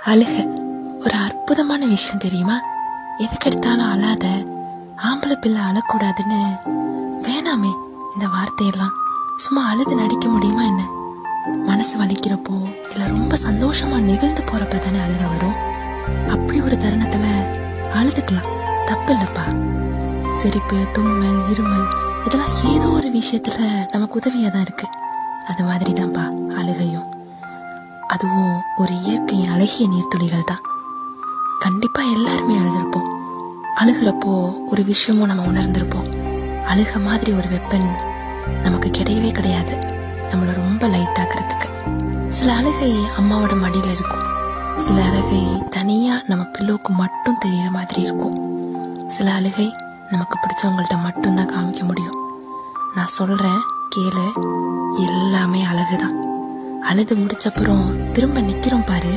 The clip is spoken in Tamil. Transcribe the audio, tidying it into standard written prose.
அழுக ஒரு அற்புதமான விஷயம் தெரியுமா? எதுக்கெடுத்தாலும் அழாத, ஆம்பளை பிள்ளை அழக்கூடாதுன்னு வேணாமே இந்த வார்த்தையெல்லாம். சும்மா அழுது நடிக்க முடியுமா என்ன? மனசு வலிக்கிறப்போ இல்லை ரொம்ப சந்தோஷமா நிகழ்ந்து போறப்ப தானே அழுக வரும். அப்படி ஒரு தருணத்துல அழுதுக்கலாம், தப்பு இல்லப்பா. சிரிப்பு, தும்மல், இருமல் இதெல்லாம் ஏதோ ஒரு விஷயத்துல நமக்கு உதவியா தான் இருக்கு. அது மாதிரி தான்ப்பா அழுகையும். அதுவும் ஒரு இயற்கையின் அழகிய நீர்த்துளிகள் தான். கண்டிப்பா எல்லாருமே அழுதுருப்போம். அழுகிறப்போ ஒரு விஷயமும் நம்ம உணர்ந்திருப்போம். அழுக மாதிரி ஒரு வெப்பன் நமக்கு கிடையவே கிடையாது, நம்மளை ரொம்ப லைட் ஆக்குறதுக்கு. சில அழுகை அம்மாவோட மடியில இருக்கும், சில அழுகை தனியா நம்ம பில்லோக்கு மட்டும் தெரியற மாதிரி இருக்கும், சில அழுகை நமக்கு பிடிச்சவங்கள்ட்ட மட்டும்தான் காமிக்க முடியும். நான் சொல்றேன் கேளு, எல்லாமே அழகுதான். அழுது முடிச்சப்புறம் திரும்ப நிக்கிறோம் பாரு,